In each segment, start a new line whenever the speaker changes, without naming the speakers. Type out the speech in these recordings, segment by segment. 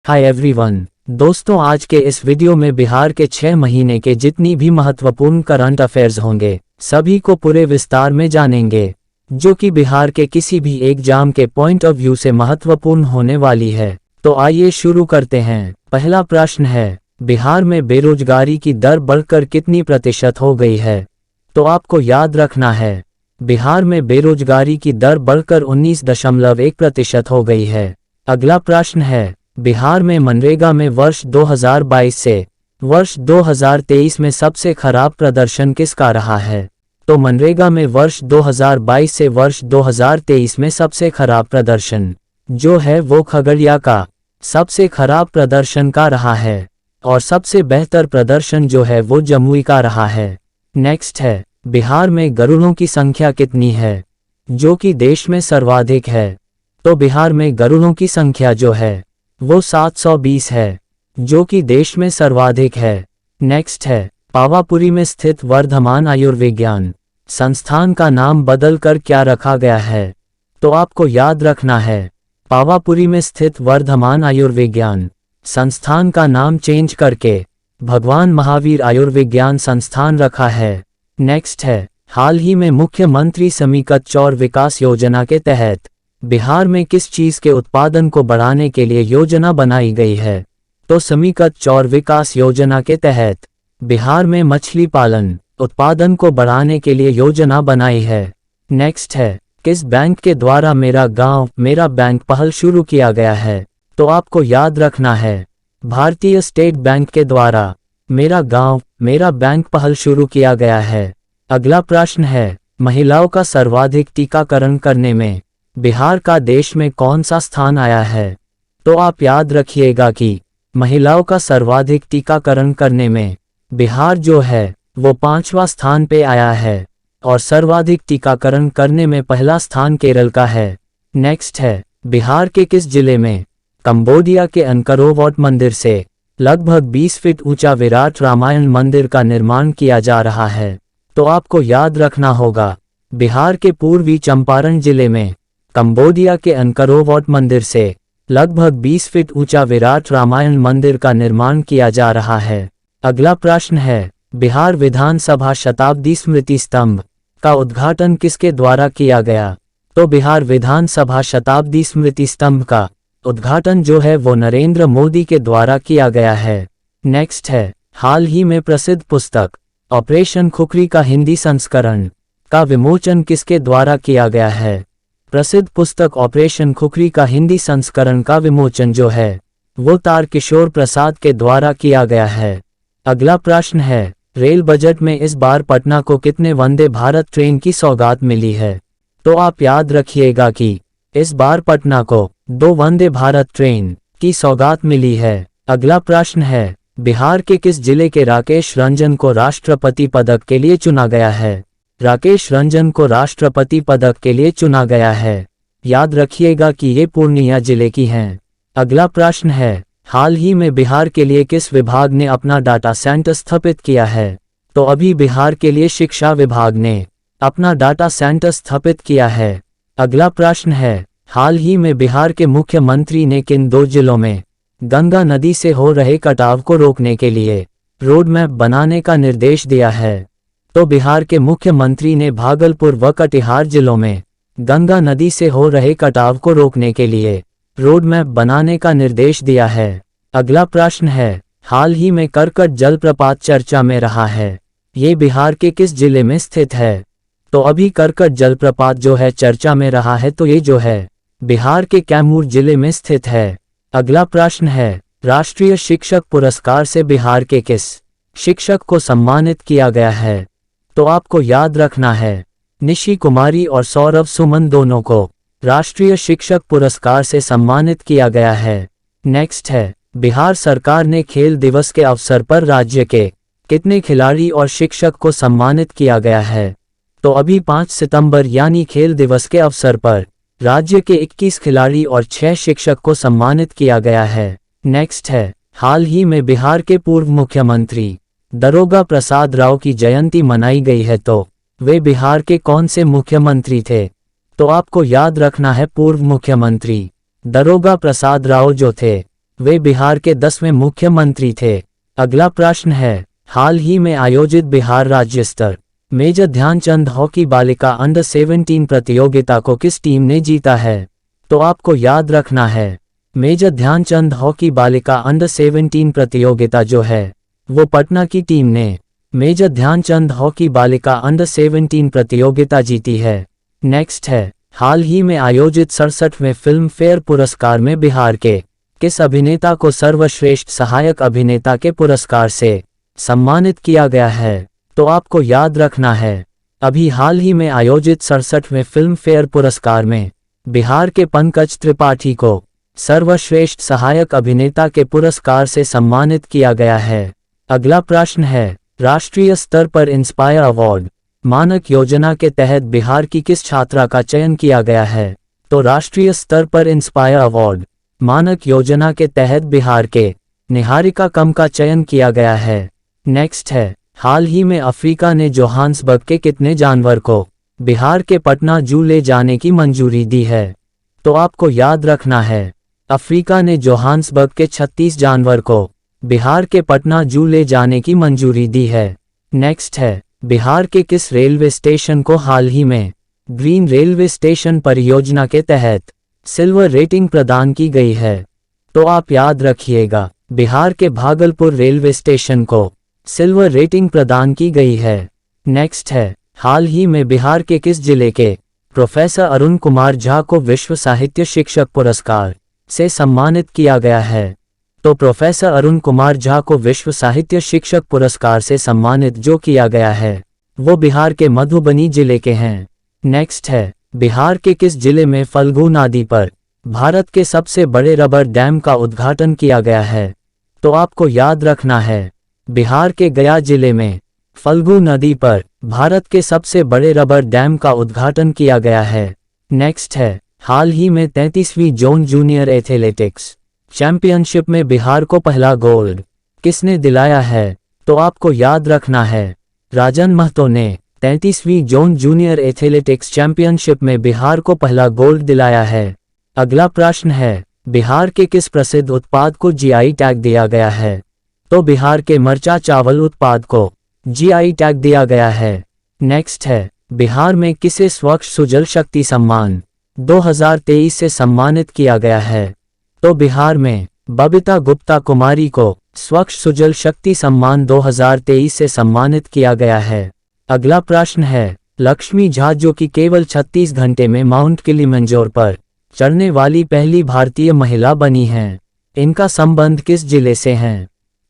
Hi everyone. दोस्तों, आज के इस वीडियो में बिहार के 6 महीने के जितनी भी महत्वपूर्ण करंट अफेयर्स होंगे सभी को पूरे विस्तार में जानेंगे, जो कि बिहार के किसी भी एग्जाम के पॉइंट ऑफ व्यू से महत्वपूर्ण होने वाली है। तो आइए शुरू करते हैं। पहला प्रश्न है, बिहार में बेरोजगारी की दर बढ़कर कितनी प्रतिशत हो गई है? तो आपको याद रखना है, बिहार में बेरोजगारी की दर बढ़कर 19.1% हो गई है। अगला प्रश्न है, बिहार में मनरेगा में वर्ष 2022 से वर्ष 2023 में सबसे खराब प्रदर्शन किसका रहा है? तो मनरेगा में वर्ष 2022 से वर्ष 2023 में सबसे खराब प्रदर्शन जो है वो खगड़िया का सबसे खराब प्रदर्शन का रहा है, और सबसे बेहतर प्रदर्शन जो है वो जमुई का रहा है। नेक्स्ट है, बिहार में गरुड़ों की संख्या कितनी है जो कि देश में सर्वाधिक है? तो बिहार में गरुड़ों की संख्या जो है वो 720 है, जो कि देश में सर्वाधिक है। नेक्स्ट है, पावापुरी में स्थित वर्धमान आयुर्विज्ञान संस्थान का नाम बदलकर क्या रखा गया है? तो आपको याद रखना है, पावापुरी में स्थित वर्धमान आयुर्विज्ञान संस्थान का नाम चेंज करके भगवान महावीर आयुर्विज्ञान संस्थान रखा है। नेक्स्ट है, हाल ही में मुख्यमंत्री समीकत चौर विकास योजना के तहत बिहार में किस चीज के उत्पादन को बढ़ाने के लिए योजना बनाई गई है? तो समीकत चौर विकास योजना के तहत बिहार में मछली पालन उत्पादन को बढ़ाने के लिए योजना बनाई है। नेक्स्ट है, किस बैंक के द्वारा मेरा गांव मेरा बैंक पहल शुरू किया गया है? तो आपको याद रखना है, भारतीय स्टेट बैंक के द्वारा मेरा गांव मेरा बैंक पहल शुरू किया गया है। अगला प्रश्न है, महिलाओं का सर्वाधिक टीकाकरण करने में बिहार का देश में कौन सा स्थान आया है? तो आप याद रखिएगा कि महिलाओं का सर्वाधिक टीकाकरण करने में बिहार जो है वो 5वां स्थान पे आया है, और सर्वाधिक टीकाकरण करने में पहला स्थान केरल का है। नेक्स्ट है, बिहार के किस जिले में कंबोडिया के अंकरोवॉट मंदिर से लगभग 20 फीट ऊंचा विराट रामायण मंदिर का निर्माण किया जा रहा है? तो आपको याद रखना होगा, बिहार के पूर्वी चंपारण जिले में कंबोडिया के अंकरोवॉट मंदिर से लगभग 20 फीट ऊंचा विराट रामायण मंदिर का निर्माण किया जा रहा है। अगला प्रश्न है, बिहार विधानसभा शताब्दी स्मृति स्तंभ का उद्घाटन किसके द्वारा किया गया? तो बिहार विधानसभा शताब्दी स्मृति स्तंभ का उद्घाटन जो है वो नरेंद्र मोदी के द्वारा किया गया है। नेक्स्ट है, हाल ही में प्रसिद्ध पुस्तक ऑपरेशन खुखरी का हिंदी संस्करण का विमोचन किसके द्वारा किया गया है? प्रसिद्ध पुस्तक ऑपरेशन खुखरी का हिंदी संस्करण का विमोचन जो है वो तारकिशोर प्रसाद के द्वारा किया गया है। अगला प्रश्न है, रेल बजट में इस बार पटना को कितने वंदे भारत ट्रेन की सौगात मिली है? तो आप याद रखिएगा कि इस बार पटना को 2 वंदे भारत ट्रेन की सौगात मिली है। अगला प्रश्न है, बिहार के किस जिले के राकेश रंजन को राष्ट्रपति पदक के लिए चुना गया है? राकेश रंजन को राष्ट्रपति पदक के लिए चुना गया है। याद रखिएगा कि ये पूर्णिया जिले की हैं। अगला प्रश्न है, हाल ही में बिहार के लिए किस विभाग ने अपना डाटा सेंटर स्थापित किया है? तो अभी बिहार के लिए शिक्षा विभाग ने अपना डाटा सेंटर स्थापित किया है। अगला प्रश्न है, हाल ही में बिहार के मुख्यमंत्री ने किन 2 जिलों में गंगा नदी से हो रहे कटाव को रोकने के लिए रोड मैप बनाने का निर्देश दिया है? तो बिहार के मुख्यमंत्री ने भागलपुर व कटिहार जिलों में गंगा नदी से हो रहे कटाव को रोकने के लिए रोड मैप बनाने का निर्देश दिया है। अगला प्रश्न है, हाल ही में करकट जलप्रपात चर्चा में रहा है, ये बिहार के किस जिले में स्थित है? तो अभी करकट जलप्रपात जो है चर्चा में रहा है, तो ये जो है बिहार के कैमूर जिले में स्थित है। अगला प्रश्न है, राष्ट्रीय शिक्षक पुरस्कार से बिहार के किस शिक्षक को सम्मानित किया गया है? तो आपको याद रखना है, निशी कुमारी और सौरभ सुमन दोनों को राष्ट्रीय शिक्षक पुरस्कार से सम्मानित किया गया है। नेक्स्ट है, बिहार सरकार ने खेल दिवस के अवसर पर राज्य के कितने खिलाड़ी और शिक्षक को सम्मानित किया गया है? तो अभी 5 सितंबर यानी खेल दिवस के अवसर पर राज्य के 21 खिलाड़ी और 6 शिक्षक को सम्मानित किया गया है। नेक्स्ट है, हाल ही में बिहार के पूर्व मुख्यमंत्री दारोगा प्रसाद राव की जयंती मनाई गई है, तो वे बिहार के कौन से मुख्यमंत्री थे? तो आपको याद रखना है, पूर्व मुख्यमंत्री दारोगा प्रसाद राव जो थे वे बिहार के 10वें मुख्यमंत्री थे। अगला प्रश्न है, हाल ही में आयोजित बिहार राज्य स्तर मेजर ध्यानचंद हॉकी बालिका अंडर 17 प्रतियोगिता को किस टीम ने जीता है? तो आपको याद रखना है, मेजर ध्यानचंद हॉकी बालिका अंडर 17 प्रतियोगिता जो है वो पटना की टीम ने मेजर ध्यानचंद हॉकी बालिका अंडर 17 प्रतियोगिता जीती है। नेक्स्ट है, हाल ही में आयोजित 67वें फिल्म फेयर पुरस्कार में बिहार के किस अभिनेता को सर्वश्रेष्ठ सहायक अभिनेता के पुरस्कार से सम्मानित किया गया है? तो आपको याद रखना है, अभी हाल ही में आयोजित 67वें फिल्म फेयर पुरस्कार में बिहार के पंकज त्रिपाठी को सर्वश्रेष्ठ सहायक अभिनेता के पुरस्कार से सम्मानित किया गया है। अगला प्रश्न है, राष्ट्रीय स्तर पर इंस्पायर अवार्ड मानक योजना के तहत बिहार की किस छात्रा का चयन किया गया है? तो राष्ट्रीय स्तर पर इंस्पायर अवार्ड मानक योजना के तहत बिहार के निहारिका कम का चयन किया गया है। नेक्स्ट है, हाल ही में अफ्रीका ने जोहान्सबर्ग के कितने जानवर को बिहार के पटना जू ले जाने की मंजूरी दी है? तो आपको याद रखना है, अफ्रीका ने जोहान्सबर्ग के 36 जानवर को बिहार के पटना जू ले जाने की मंजूरी दी है। नेक्स्ट है, बिहार के किस रेलवे स्टेशन को हाल ही में ग्रीन रेलवे स्टेशन परियोजना के तहत सिल्वर रेटिंग प्रदान की गई है? तो आप याद रखिएगा, बिहार के भागलपुर रेलवे स्टेशन को सिल्वर रेटिंग प्रदान की गई है। नेक्स्ट है, हाल ही में बिहार के किस जिले के प्रोफेसर अरुण कुमार झा को विश्व साहित्य शिक्षक पुरस्कार से सम्मानित किया गया है? तो प्रोफेसर अरुण कुमार झा को विश्व साहित्य शिक्षक पुरस्कार से सम्मानित जो किया गया है वो बिहार के मधुबनी जिले के हैं। नेक्स्ट है, बिहार के किस जिले में फल्गु नदी पर भारत के सबसे बड़े रबर डैम का उद्घाटन किया गया है? तो आपको याद रखना है, बिहार के गया जिले में फल्गु नदी पर भारत के सबसे बड़े रबर डैम का उद्घाटन किया गया है। नेक्स्ट है, हाल ही में 33वीं जोन जूनियर एथलेटिक्स चैंपियनशिप में बिहार को पहला गोल्ड किसने दिलाया है? तो आपको याद रखना है, राजन महतो ने 33वीं जोन जूनियर एथलेटिक्स चैंपियनशिप में बिहार को पहला गोल्ड दिलाया है। अगला प्रश्न है, बिहार के किस प्रसिद्ध उत्पाद को जीआई टैग दिया गया है? तो बिहार के मरचा चावल उत्पाद को जीआई टैग दिया गया है। नेक्स्ट है, बिहार में किसे स्वच्छ सुजल शक्ति सम्मान 2023 से सम्मानित किया गया है? तो बिहार में बबीता गुप्ता कुमारी को स्वच्छ सुजल शक्ति सम्मान 2023 से सम्मानित किया गया है। अगला प्रश्न है, लक्ष्मी झा जो कि केवल 36 घंटे में माउंट किलिमंजारो पर चढ़ने वाली पहली भारतीय महिला बनी हैं, इनका संबंध किस जिले से है?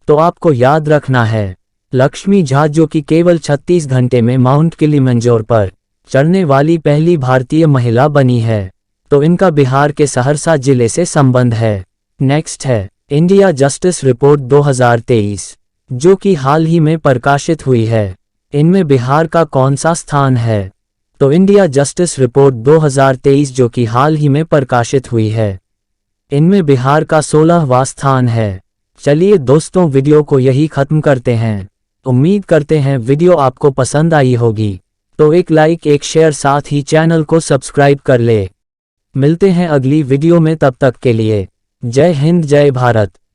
तो आपको याद रखना है, लक्ष्मी झा जो कि केवल 36 घंटे में माउंट किलिमंजारो पर चढ़ने वाली पहली भारतीय महिला बनी है, तो इनका बिहार के सहरसा जिले से संबंध है। नेक्स्ट है, इंडिया जस्टिस रिपोर्ट 2023 जो कि हाल ही में प्रकाशित हुई है, इनमें बिहार का कौन सा स्थान है? तो इंडिया जस्टिस रिपोर्ट 2023 जो कि हाल ही में प्रकाशित हुई है, इनमें बिहार का 16वां स्थान है। चलिए दोस्तों, वीडियो को यही खत्म करते हैं। उम्मीद करते हैं वीडियो आपको पसंद आई होगी, तो एक लाइक एक शेयर साथ ही चैनल को सब्सक्राइब कर ले। मिलते हैं अगली वीडियो में, तब तक के लिए जय हिंद जय भारत।